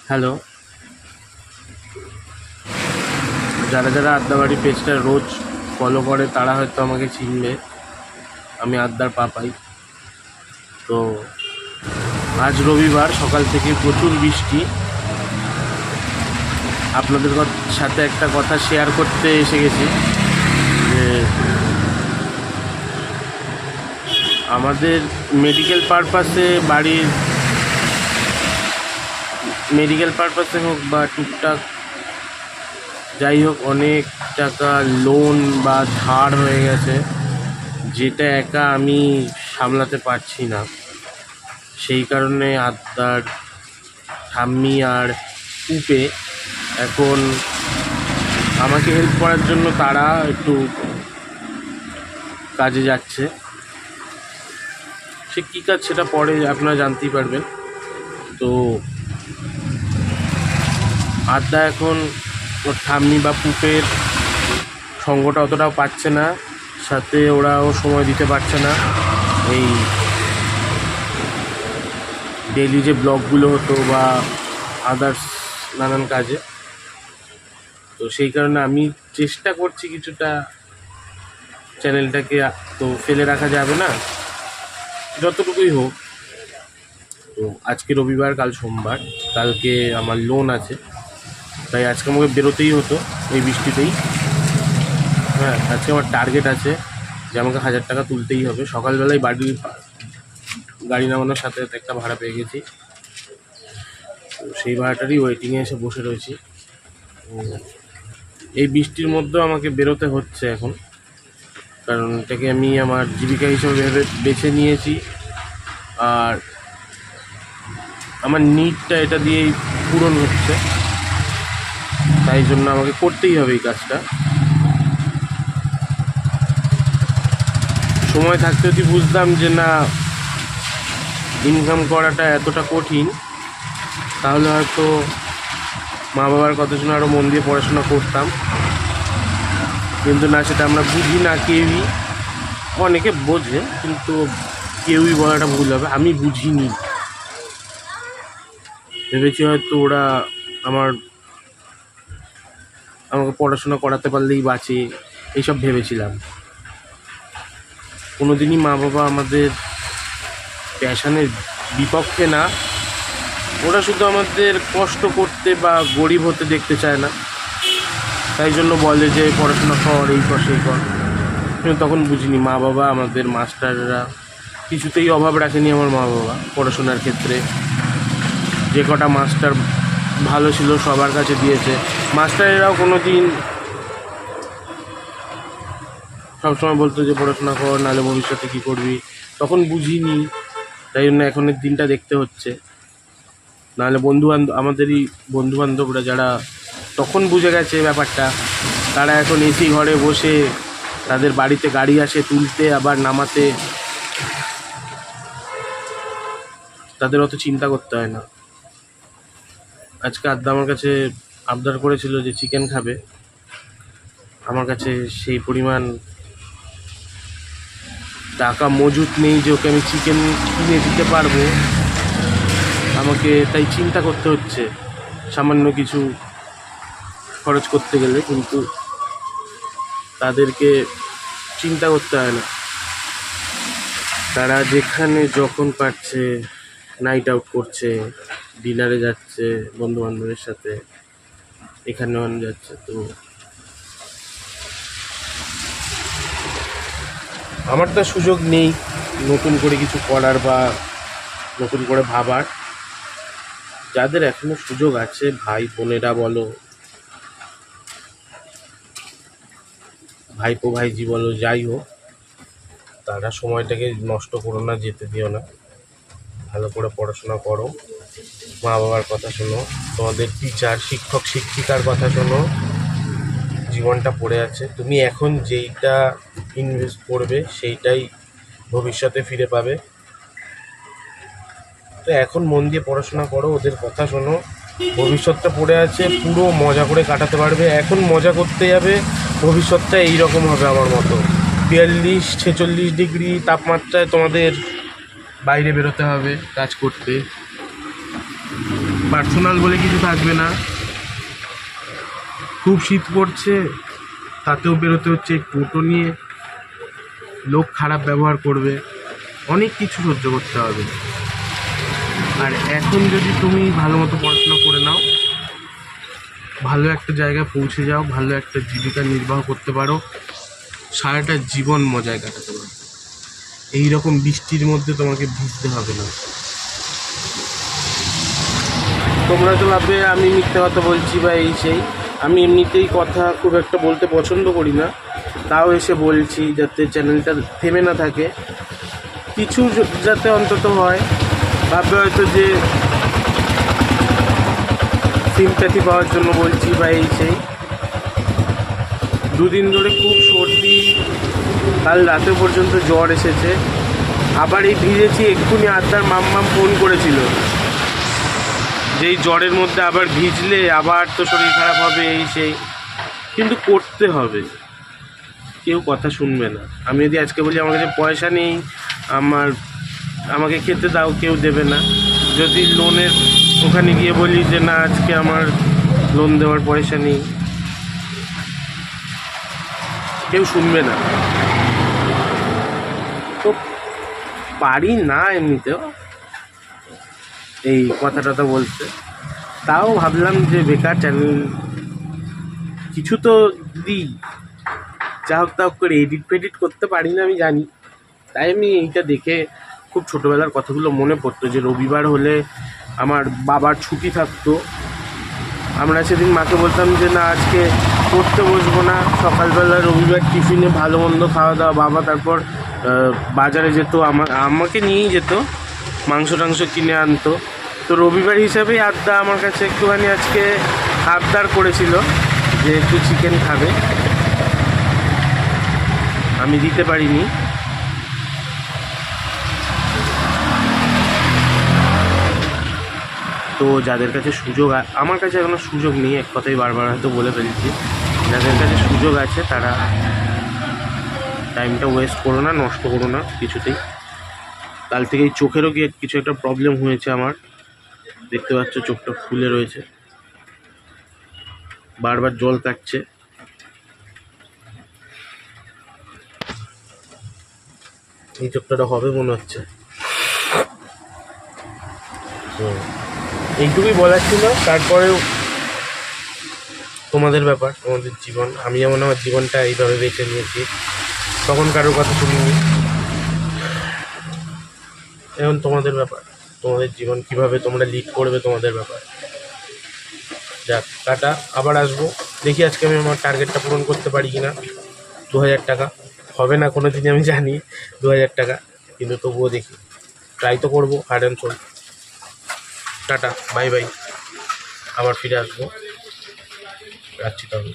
Hello, যারা যারা আড্ডাবাড়ি পেজটা রোজ ফলো করে তারা হয়তো আমাকে চিনবে। আমি আড্ডার পাপাই। তো আজ রবিবার, সকাল থেকে প্রচুর বৃষ্টি। আপনাদের সাথে একটা কথা শেয়ার করতে এসে গেছি যে আমাদের মেডিকেল পারপাসে হোক বা টুকটাক যাই হোক, অনেক টাকা লোন বা ধার হয়ে গেছে, যেটা একা আমি সামলাতে পারছি না। সেই কারণে আদ্যার ঠাম্মি আর উপে এখন আমাকে হেল্প করার জন্য তারা একটু কাজে যাচ্ছে। সে কী কাজ সেটা পরে আপনারা জানতেই পারবেন। তো আদ্যা এখন ওর ঠাম্মি বা পুপের সঙ্গটা অতটাও পাচ্ছে না, সাথে ওরাও সময় দিতে পারছে না এই ডেইলি যে ব্লগগুলো হতো বা আদার্স নানান কাজে। তো সেই কারণে আমি চেষ্টা করছি কিছুটা চ্যানেলটাকে, তো ফেলে রাখা যাবে না, যতটুকুই হোক। তো আজকে রবিবার, কাল সোমবার, কালকে আমার লোন আছে, তাই আজকে আমাকে বেরোতেই হতো এই বৃষ্টিতেই। হ্যাঁ, আজকে আমার টার্গেট আছে যে আমাকে 1000 টাকা তুলতেই হবে। সকালবেলায় গাড়ি নামানোর সাথে সাথে একটা ভাড়া পেয়ে গেছি, তো সেই ভাড়াটারই ওয়েটিংয়ে এসে বসে রয়েছি। এই বৃষ্টির মধ্যেও আমাকে বেরোতে হচ্ছে এখন, কারণ এটাকে আমি আমার জীবিকা হিসেবে ভেবে বেছে নিয়েছি। আর আমার নিডটা এটা দিয়েই পূরণ হচ্ছে, তাই জন্য আমাকে করতেই হবে এই কাজটা। সময় থাকতে যদি বুঝতাম যে না, ইনকাম করাটা এতটা কঠিন, তাহলে হয়তো মা বাবার কথা শুনে আরও মন দিয়ে পড়াশোনা করতাম। কিন্তু না, সেটা আমরা বুঝি না কেউই। অনেকে বোঝে, কিন্তু কেউই বলাটা ভুল হবে, আমি বুঝিনি। ভেবেছি হয়তো ওরা আমাকে পড়াশোনা করাতে পারলেই বাঁচে, এইসব ভেবেছিলাম। কোনোদিনই মা বাবা আমাদের প্যাশনের বিপক্ষে না, ওরা শুধু আমাদের কষ্ট করতে বা গরিব হতে দেখতে চায় না, তাই জন্য বলে যে পড়াশোনা কর, এই কর সেই কর। কিন্তু তখন বুঝিনি, মা বাবা আমাদের মাস্টাররা কিছুতেই অভাব রাখেনি। আমার মা বাবা পড়াশোনার ক্ষেত্রে যে কটা মাস্টার ভালো ছিল সবার কাছে দিয়েছে। মাস্টারেরাও কোনো দিন সবসময় বলতো যে পড়াশোনা কর, নাহলে ভবিষ্যতে কী করবি। তখন বুঝিনি, তাই জন্য এখনের দিনটা দেখতে হচ্ছে। নাহলে আমাদেরই বন্ধুবান্ধবরা যারা তখন বুঝে গেছে ব্যাপারটা, তারা এখন এসি ঘরে বসে, তাদের বাড়িতে গাড়ি আসে তুলতে আবার নামাতে, তাদের অত চিন্তা করতে হয় না। আজকে আদ্যা আমার কাছে আবদার করেছিল যে চিকেন খাবে। আমার কাছে সেই পরিমাণ টাকা মজুত নেই যে ওকে আমি চিকেন কিনে দিতে পারবো। আমাকে তাই চিন্তা করতে হচ্ছে সামান্য কিছু খরচ করতে গেলে, কিন্তু তাদেরকে চিন্তা করতে হয় না। তারা যেখানে যখন পারছে নাইট আউট করছে, ডিনারে যাচ্ছে বন্ধু বান্ধবের সাথে, এখানে ওখানে যাচ্ছে। তো আমার তো সুযোগ নেই নতুন করে কিছু করার বা নতুন করে ভাবার। যাদের এখনো সুযোগ আছে, ভাই বোনেরা বলো, ভাইপো ভাইজি বলো, যাই হোক, তারা সময়টাকে নষ্ট করো না, যেতে দিও না। ভালো করে পড়াশোনা করো, মা বাবার কথা শোনো, তোমাদের টিচার, শিক্ষক শিক্ষিকার কথা শোনো। জীবনটা পড়ে আছে, তুমি এখন যেইটা ইনভেস্ট করবে সেইটাই ভবিষ্যতে ফিরে পাবে। তো এখন মন দিয়ে পড়াশোনা করো, ওদের কথা শোনো। ভবিষ্যৎটা পড়ে আছে, পুরো মজা করে কাটাতে পারবে। এখন মজা করতে যাবে, ভবিষ্যৎটা এইরকম হবে আমার মতো। 42-46 ডিগ্রি তাপমাত্রায় তোমাদের বাইরে বেরোতে হবে কাজ করতে। পার্সোনাল বলে কিছু থাকবে না। খুব শীত পড়ছে, তাতেও বেরোতে হচ্ছে। টোটো নিয়ে লোক খারাপ ব্যবহার করবে, অনেক কিছু সহ্য করতে হবে। আর এখন যদি তুমি ভালো মতো পড়াশোনা করে নাও, ভালো একটা জায়গায় পৌঁছে যাও, ভালো একটা জীবিকা নির্বাহ করতে পারো, সারাটা জীবন মজায় কাটাতে পারো। এইরকম বৃষ্টির মধ্যে তোমাকে ভিজতে হবে না। তোমরা তো ভাববে আমি মিথ্যে কথা বলছি বা এই সেই। আমি এমনিতেই কথা খুব একটা বলতে পছন্দ করি না, তাও এসে বলছি যাতে চ্যানেলটা থেমে না থাকে, কিছু যাতে অন্তত হয়। ভাববে হয়তো যে সিম্প্যাথি পাওয়ার জন্য বলছি বা এই সেই। দুদিন ধরে খুব সর্দি, কাল রাতে পর্যন্ত জ্বর এসেছে। আবার এই ভিজেছি, এক্ষুনি আত্মার মাম্মাম ফোন করেছিল যে এই জ্বরের মধ্যে আবার ভিজলে আবার তো শরীর খারাপ হবে এই সেই। কিন্তু করতে হবে, কেউ কথা শুনবে না। আমি যদি আজকে বলি আমার কাছে পয়সা নেই, আমাকে খেতে দাও, কেউ দেবে না। যদি লোনের ওখানে গিয়ে বলি যে না আজকে আমার লোন দেওয়ার পয়সা নেই, কেউ শুনবে না। তো পারি না এমনিতেও এই কথা বলতে, তাও ভাবলাম যে বেকার চ্যানেল কিছু তো দিই, যা হোক তা হোক করে। এডিট করতে পারি না আমি জানি, তাই আমি এইটা দেখে খুব ছোটোবেলার কথাগুলো মনে পড়তো যে রবিবার হলে আমার বাবার ছুটি থাকতো। আমরা সেদিন মাকে বলতাম যে না আজকে পড়তে বসবো না, সকালবেলা রবিবার টিফিনে ভালো মন্দ খাওয়া দাওয়া। বাবা তারপর বাজারে যেত, আমাকে নিয়েই যেত, মাংস টাংস কিনে আনতো। তো রবিবার হিসাবেই আড্ডা আমার কাছে একটুখানি আজকে আবদার করেছিল যে একটু চিকেন খাবে, আমি দিতে পারিনি। তো যাদের কাছে সুযোগ, আমার কাছে এখনো সুযোগ নেই, এক কথাই বারবার হয়তো বলে ফেলছি, যাদের কাছে সুযোগ আছে তারা টাইমটা ওয়েস্ট করো না, নষ্ট করো না কিছুতেই। কাল থেকে এই চোখেরও গিয়ে কিছু একটা প্রবলেম হয়েছে আমার, দেখতে পাচ্ছ চোখটা ফুলে রয়েছে, বারবার জল কাটছে। এই চোখটা হবে মনে হচ্ছে। তো এইটুকুই বলার ছিল। তারপরেও তোমাদের ব্যাপার, তোমাদের জীবন। আমি যেমন আমার জীবনটা এইভাবে বেছে নিয়েছি, তখন কারোর কথা শুনিনি। এখন তোমাদের ব্যাপার, তোমাদের জীবন কিভাবে তোমরা লিড করবে তোমাদের ব্যাপার। যাক, টাটা, আবার আসবো। দেখি আজকে আমি আমার টার্গেটটা পূরণ করতে পারি কি না। 2000 টাকা হবে না কোনো দিনই আমি জানি, 2000 টাকা, কিন্তু তবুও দেখি, ট্রাই তো করবো, hard and soul. Tata, bye bye, আবার ফিরে আসবো, রাখছি তাহলে।